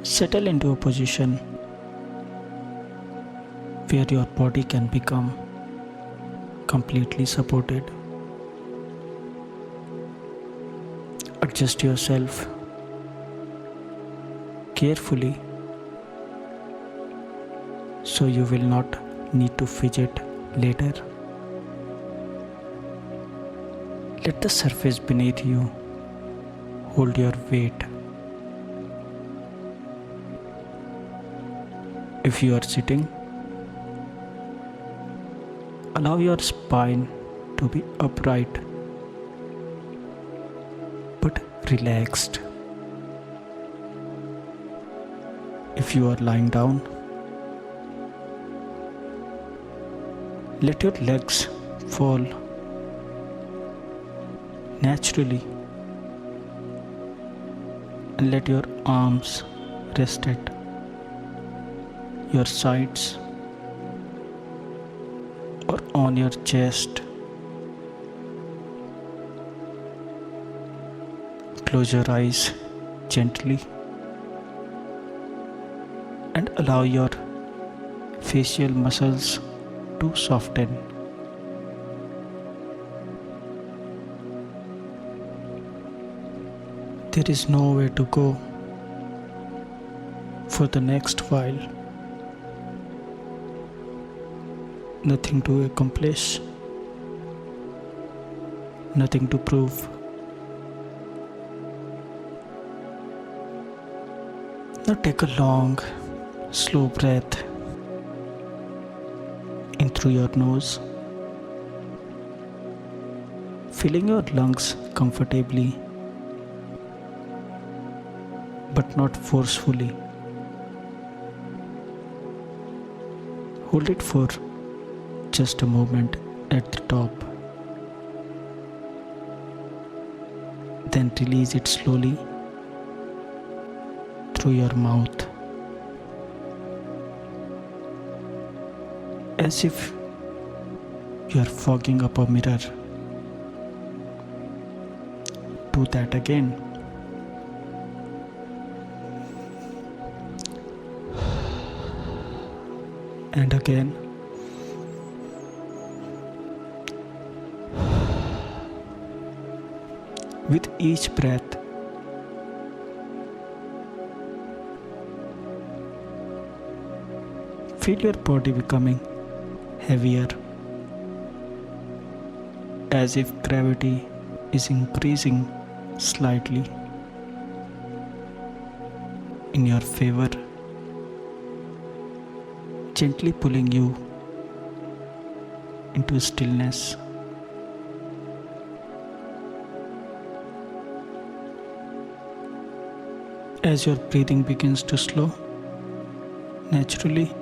Settle into a position where your body can become completely supported. Adjust yourself carefully so you will not need to fidget later. Let the surface beneath you hold your weight. If you are sitting, allow your spine to be upright but relaxed. If you are lying down, let your legs fall naturally and let your arms rest at your sides or on your chest. Close your eyes gently and allow your facial muscles to soften. There is nowhere to go for the next while. Nothing to accomplish, nothing to prove. Now take a long, slow breath in through your nose, filling your lungs comfortably but not forcefully. Hold it for just a moment at the top. Then release it slowly through your mouth, as if you are fogging up a mirror. Do that again. And again. With each breath, feel your body becoming heavier, as if gravity is increasing slightly in your favor, gently pulling you into stillness. As your breathing begins to slow naturally,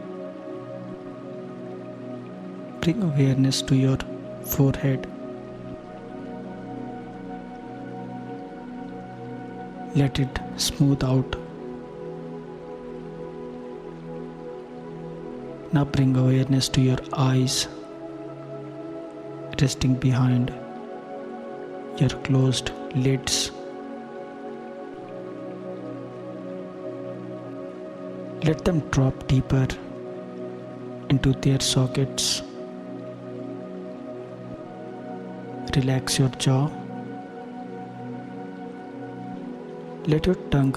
bring awareness to your forehead. Let it smooth out. Now bring awareness to your eyes, resting behind your closed lids. Let them drop deeper into their sockets. Relax your jaw. Let your tongue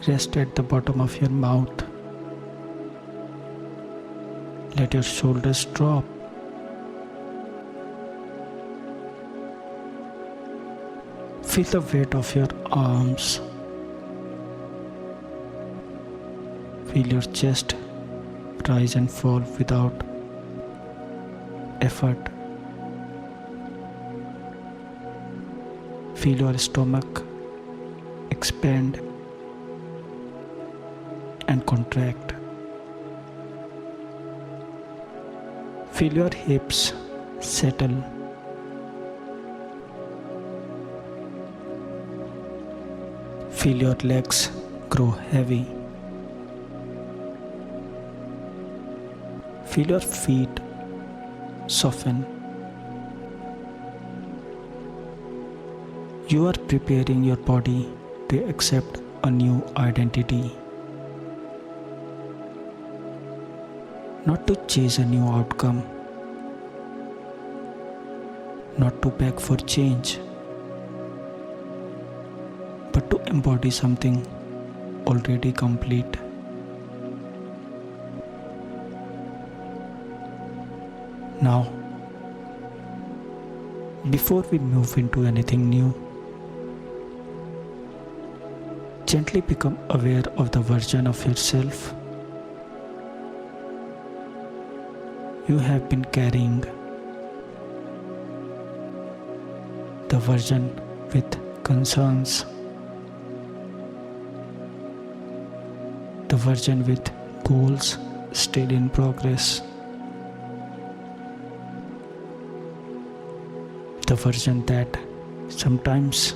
rest at the bottom of your mouth. Let your shoulders drop. Feel the weight of your arms. Feel your chest rise and fall without effort. Feel your stomach expand and contract. Feel your hips settle. Feel your legs grow heavy. Feel your feet soften. You are preparing your body to accept a new identity, not to chase a new outcome, not to beg for change, but to embody something already complete. Now, before we move into anything new, gently become aware of the version of yourself you have been carrying, the version with concerns, the version with goals still in progress, the version that sometimes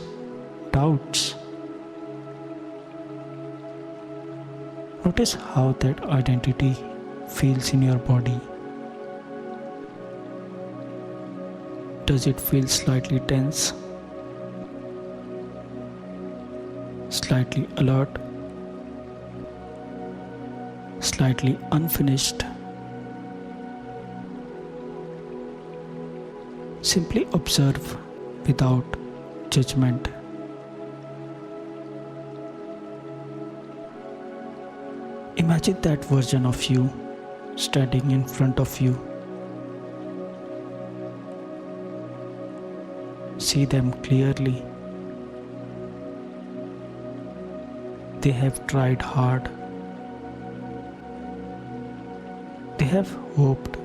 doubts. Notice how that identity feels in your body. Does it feel slightly tense, slightly alert, slightly unfinished? Simply observe without judgment. Imagine that version of you standing in front of you. See them clearly. They have tried hard. They have hoped.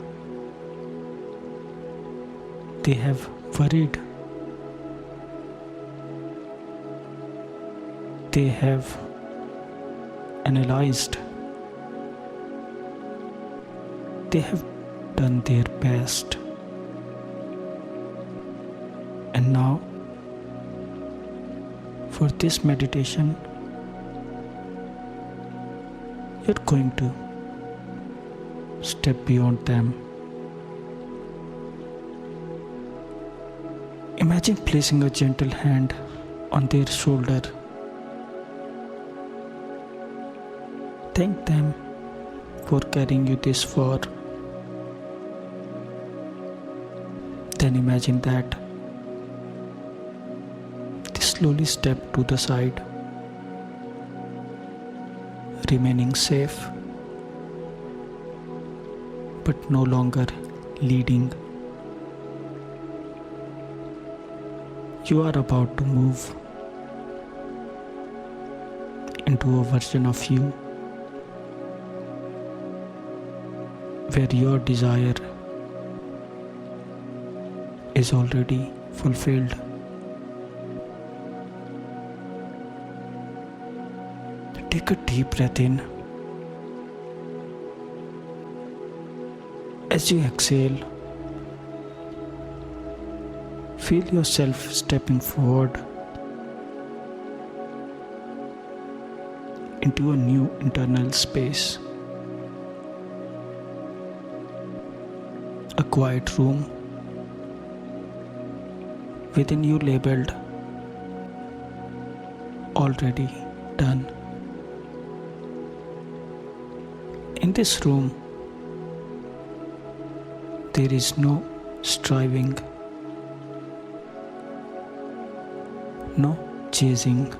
They have worried. They have analyzed. They have done their best. And now, for this meditation, you're going to step beyond them. Imagine placing a gentle hand on their shoulder. Thank them for carrying you this far. Then imagine that they slowly step to the side, remaining safe, but no longer leading. You are about to move into a version of you where your desire is already fulfilled. Take a deep breath in. As you exhale, feel yourself stepping forward into a new internal space. A quiet room within you labeled already done. In this room, there is no striving, no chasing,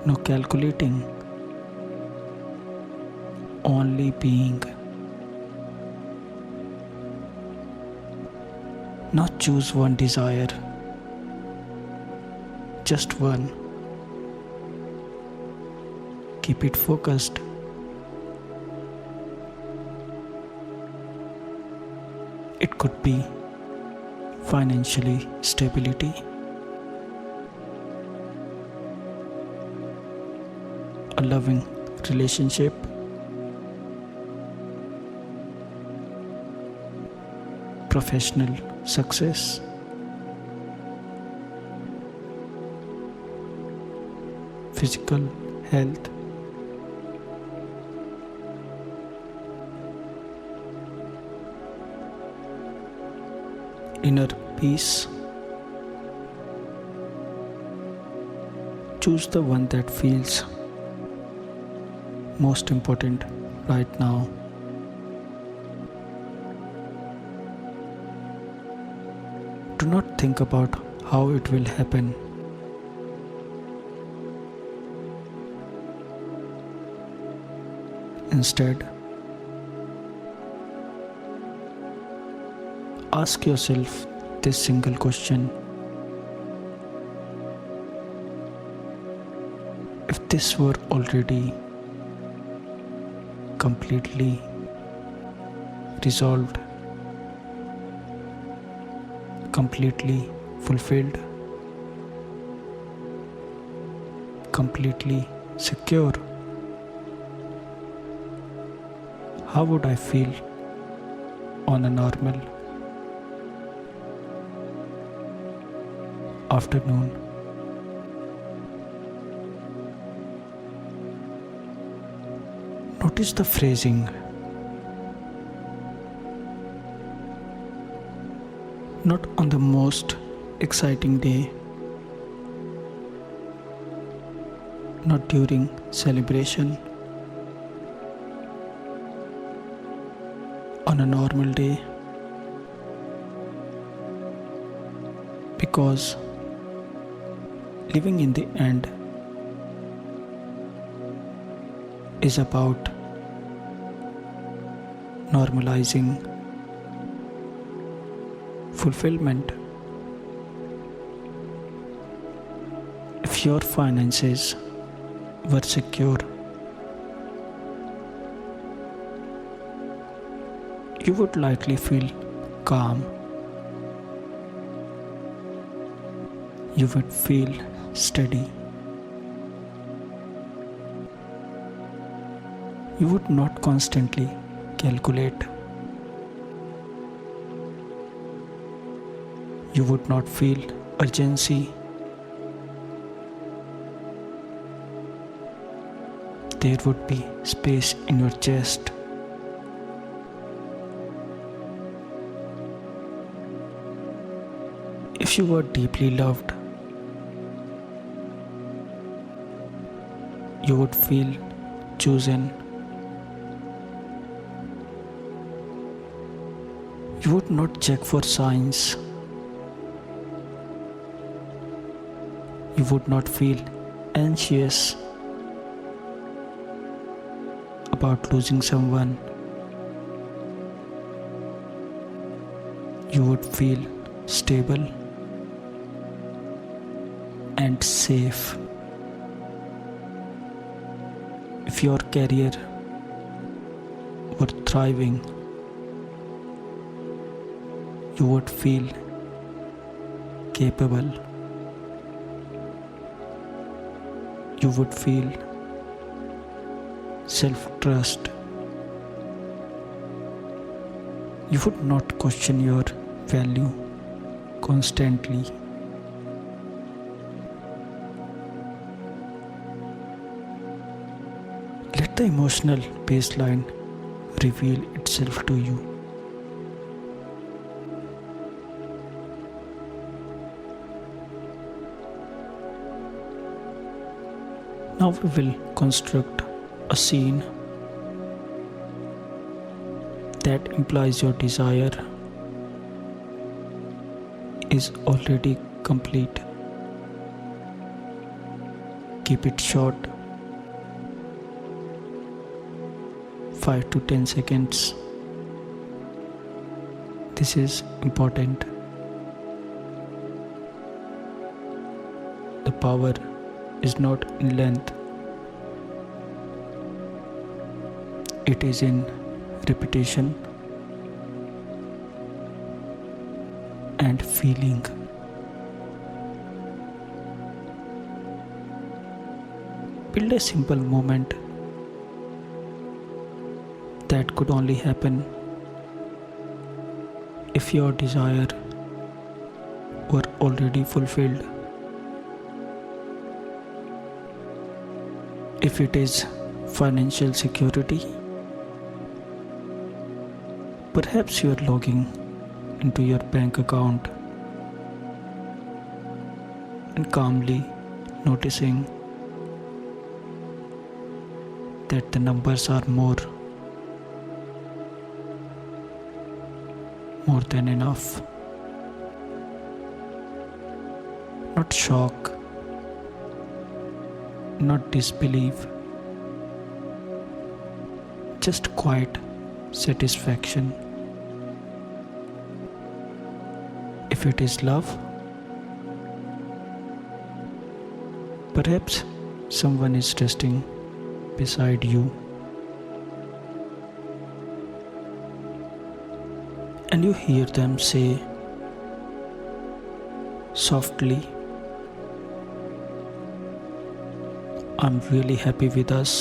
no calculating, only being. Not choose one desire, just one. Keep it focused. It could be financially stability, a loving relationship, professional success, physical health, inner peace, Choose the one that feels most important right now. Do not think about how it will happen. Instead, ask yourself this single question: if this were already completely resolved, completely fulfilled, completely secure, how would I feel on a normal afternoon? Notice the phrasing. Not on the most exciting day, not during celebration, on a normal day, because living in the end is about normalizing fulfillment. If your finances were secure, you would likely feel calm. You would feel steady. You would not constantly calculate. You would not feel urgency. There would be space in your chest. If you were deeply loved, you would feel chosen. You would not check for signs. You would not feel anxious about losing someone. You would feel stable and safe. If your career were thriving, you would feel capable. You would feel self-trust. You would not question your value constantly. Let the emotional baseline reveal itself to you. Now we will construct a scene that implies your desire is already complete. Keep it short, 5 to 10 seconds. This is important. The power is not in length, it is in repetition and feeling. Build a simple moment that could only happen if your desire were already fulfilled. If it is financial security, perhaps you are logging into your bank account and calmly noticing that the numbers are more than enough. Not shock, not disbelief, just quiet satisfaction. If it is love, perhaps someone is resting beside you, and you hear them say softly, "I'm really happy with us."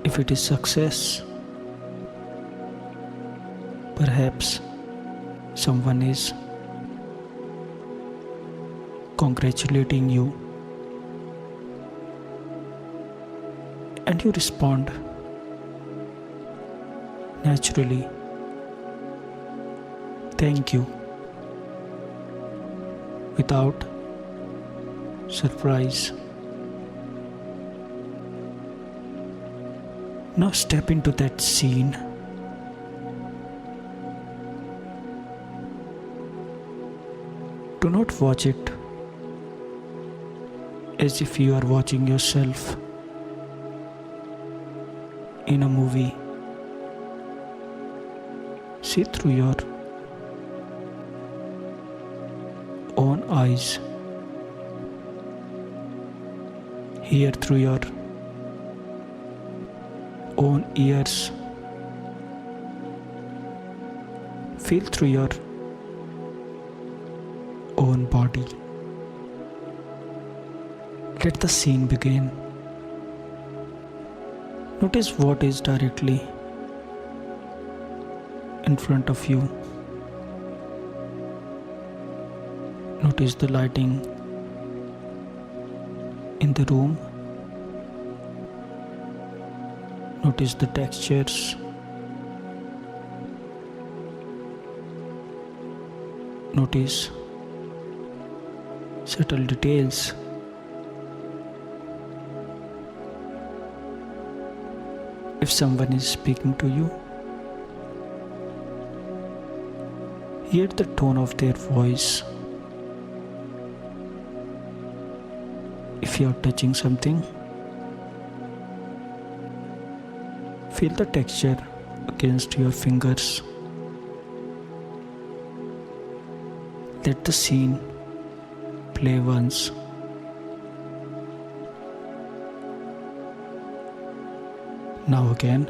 If it is success, perhaps someone is congratulating you, and you respond naturally, "Thank you," without surprise. Now step into that scene. Do not watch it as if you are watching yourself in a movie. See through your own eyes. Hear through your own ears. Feel through your own body. Let the scene begin. Notice what is directly in front of you. Notice the lighting in the room. Notice the textures. Notice subtle details. If someone is speaking to you, hear the tone of their voice. If you are touching something, feel the texture against your fingers. Let the scene play once. Now again.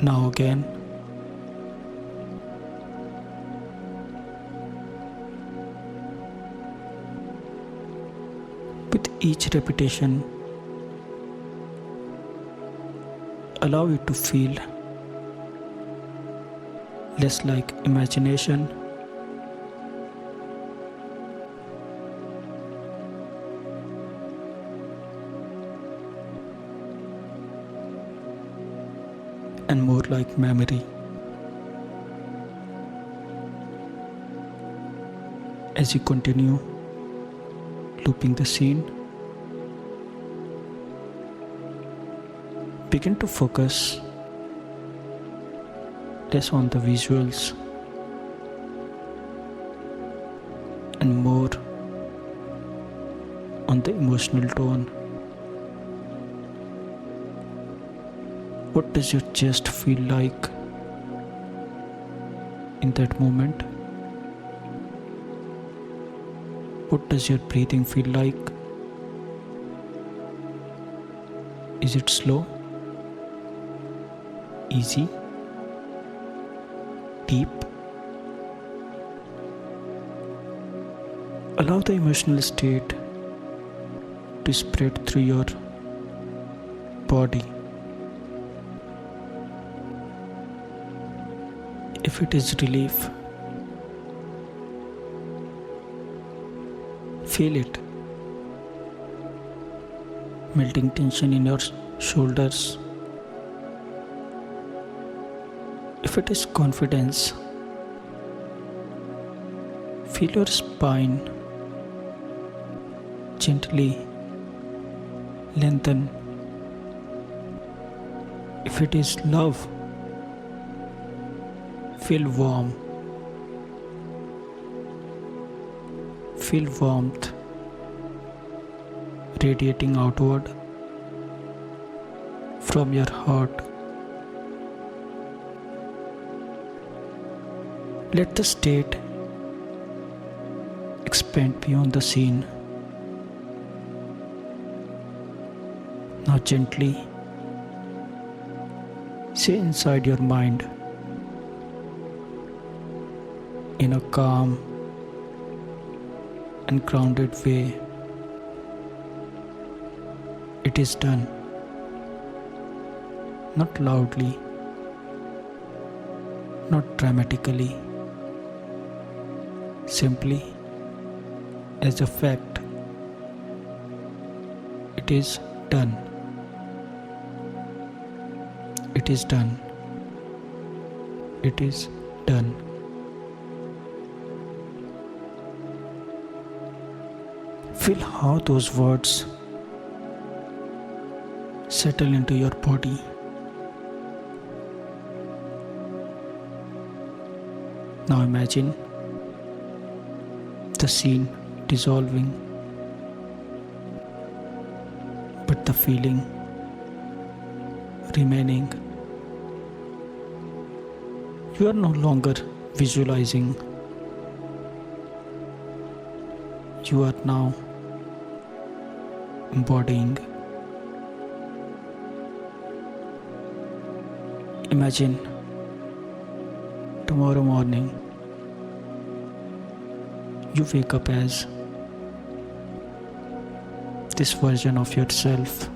Now again. With each repetition, allow it to feel less like imagination and more like memory. As you continue looping the scene, begin to focus less on the visuals and more on the emotional tone. What does your chest feel like in that moment? What does your breathing feel like? Is it slow? Easy? Deep? Allow the emotional state to spread through your body. If it is relief, feel it. Melting tension in your shoulders. If it is confidence, feel your spine gently lengthen. If it is love, feel warm. Feel warmth radiating outward from your heart. Let the state expand beyond the scene. Now gently say inside your mind in a calm and grounded way, it is done. Not loudly, not dramatically, simply as a fact. It is done. It is done. It is done. Feel how those words settle into your body. Now imagine the scene dissolving, but the feeling remaining. You are no longer visualizing. You are now embodying. Imagine tomorrow morning you wake up as this version of yourself.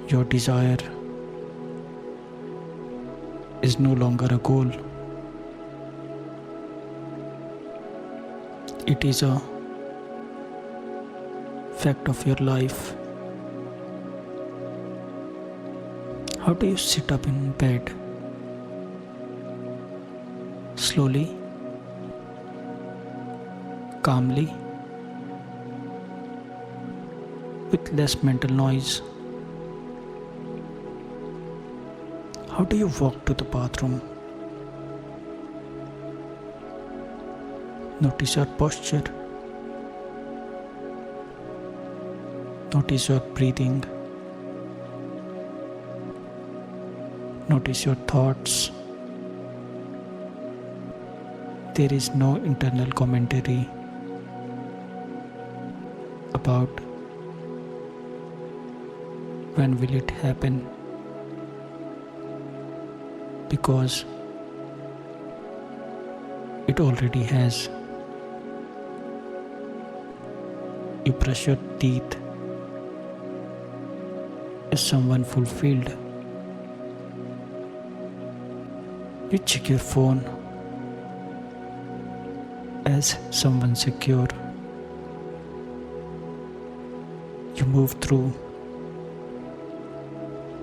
Your desire is no longer a goal. It is a fact of your life. How do you sit up in bed? Slowly, calmly, with less mental noise. How do you walk to the bathroom? Notice your posture. Notice your breathing. Notice your thoughts. There is no internal commentary about when will it happen, because it already has. You brush your teeth as someone fulfilled. You check your phone as someone secure. You move through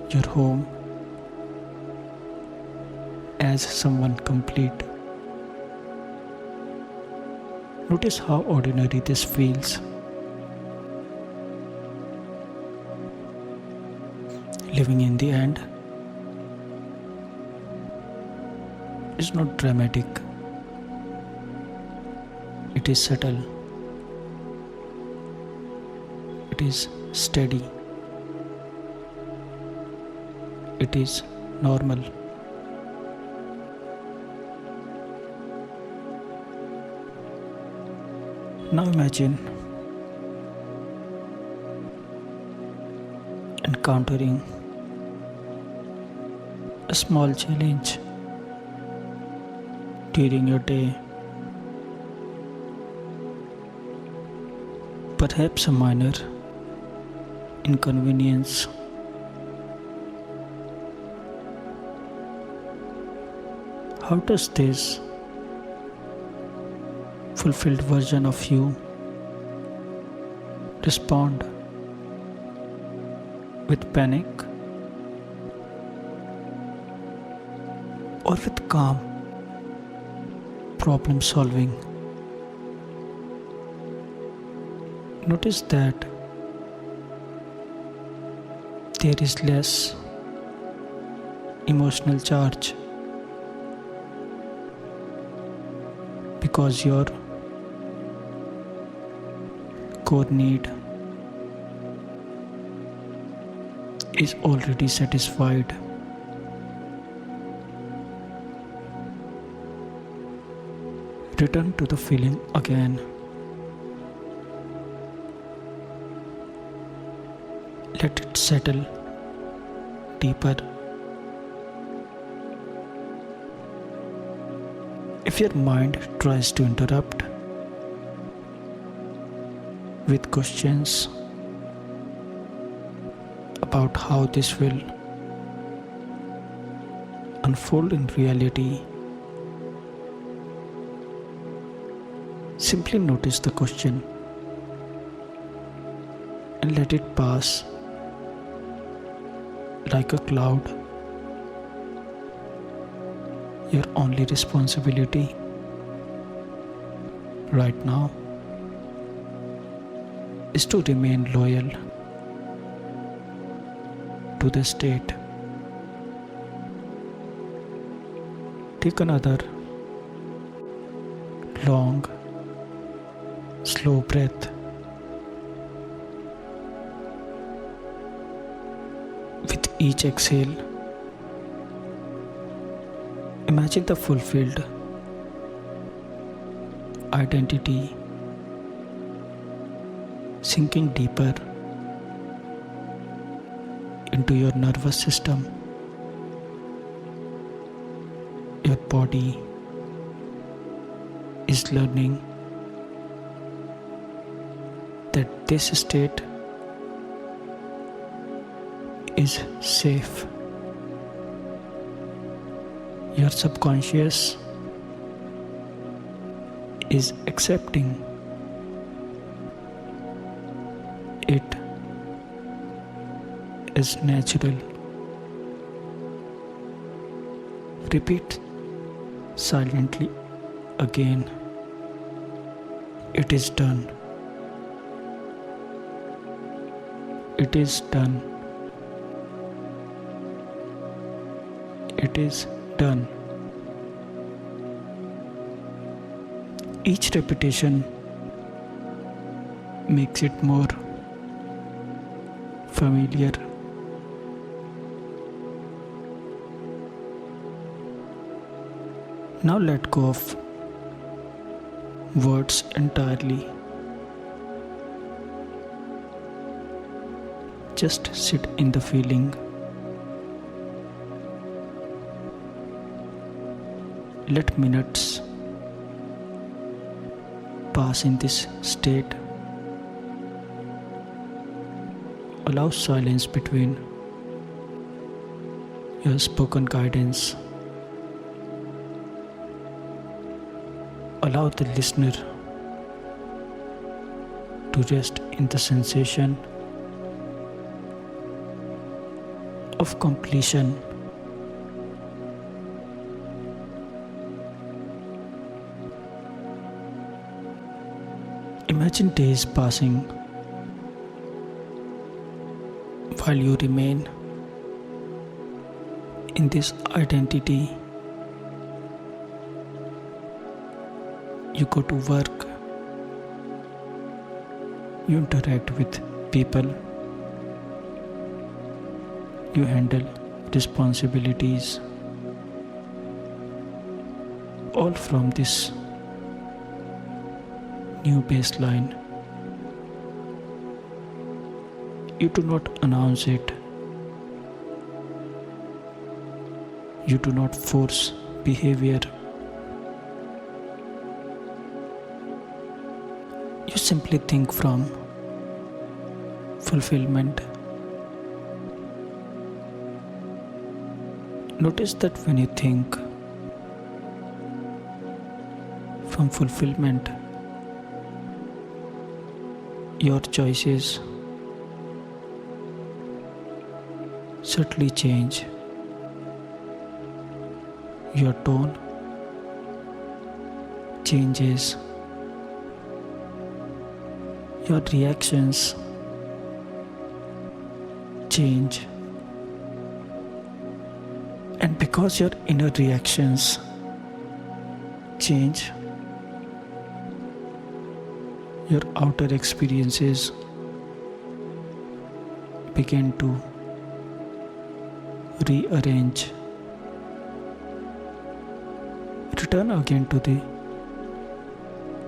your home as someone complete. Notice how ordinary this feels. Living in the end is not dramatic. It is subtle. It is steady. It is normal. Now imagine encountering a small challenge during your day. Perhaps a minor inconvenience. How does this fulfilled version of you respond? With panic, or with calm problem solving. Notice that there is less emotional charge because your core need is already satisfied. Return to the feeling again. Let it settle deeper. If your mind tries to interrupt with questions about how this will unfold in reality, simply notice the question and let it pass like a cloud. Your only responsibility right now is to remain loyal to the state. Take another long, slow breath. With each exhale, imagine the fulfilled identity sinking deeper into your nervous system. Your body is learning that this state is safe. Your subconscious is accepting it as natural. Repeat silently again. It is done. It is done. It is done. Each repetition makes it more familiar. Now let go of words entirely. Just sit in the feeling. Let minutes pass in this state. Allow silence between your spoken guidance. Allow the listener to rest in the sensation of completion. Imagine days passing while you remain in this identity. You go to work, you interact with people, you handle responsibilities, all from this new baseline. You do not announce it. You do not force behavior. You simply think from fulfillment. Notice that when you think from fulfillment, your choices subtly change. Your tone changes. Your reactions change. And because your inner reactions change, your outer experiences begin to rearrange. Return again to the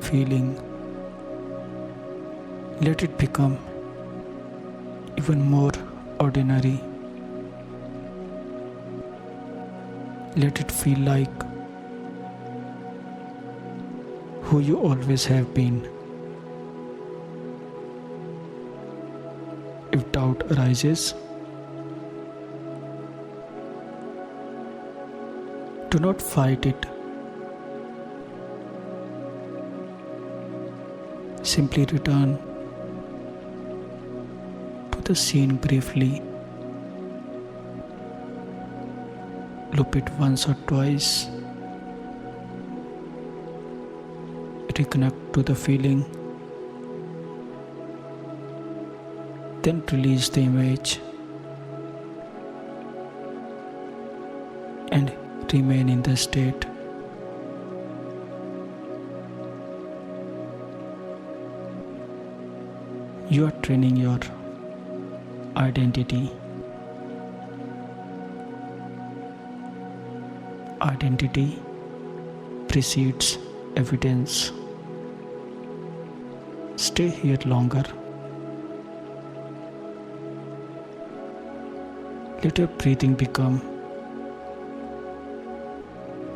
feeling. Let it become even more ordinary. Let it feel like who you always have been. If doubt arises, do not fight it. Simply return to the scene briefly. Loop it once or twice. Reconnect to the feeling. Then release the image and remain in the state. You are training your identity. Identity precedes evidence. Stay here longer. Let your breathing become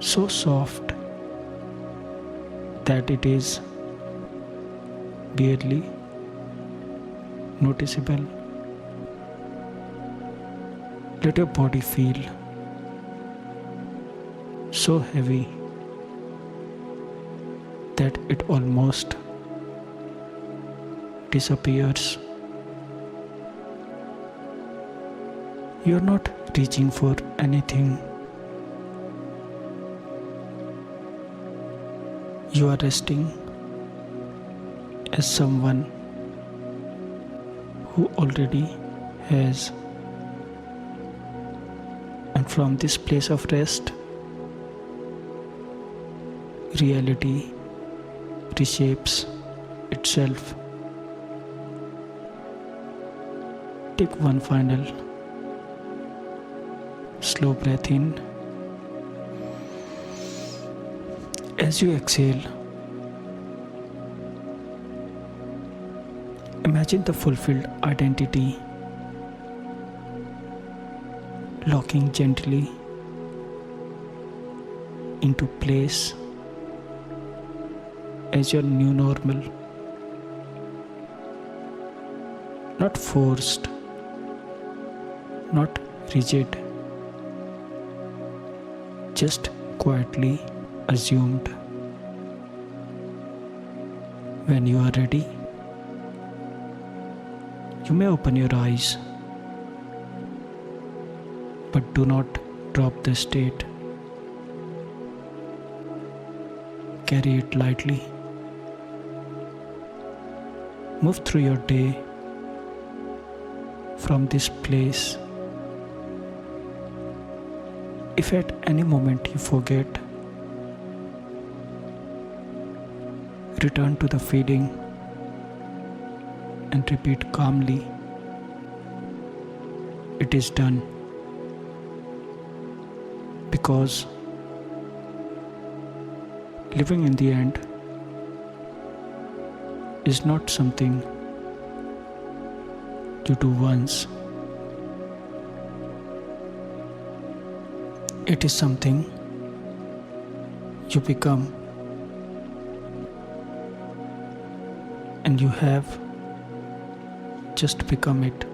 so soft that it is barely noticeable. Let your body feel so heavy that it almost disappears. You are not reaching for anything. You are resting as someone who already has. And from this place of rest, reality reshapes itself. Take one final slow breath in. As you exhale, imagine the fulfilled identity locking gently into place as your new normal. Not forced, not rigid, just quietly assumed. When you are ready, you may open your eyes, but do not drop the state. Carry it lightly. Move through your day from this place. If at any moment you forget, return to the feeling and repeat calmly, "It is done." Because living in the end is not something you do once. It is something you become, and you have just become it.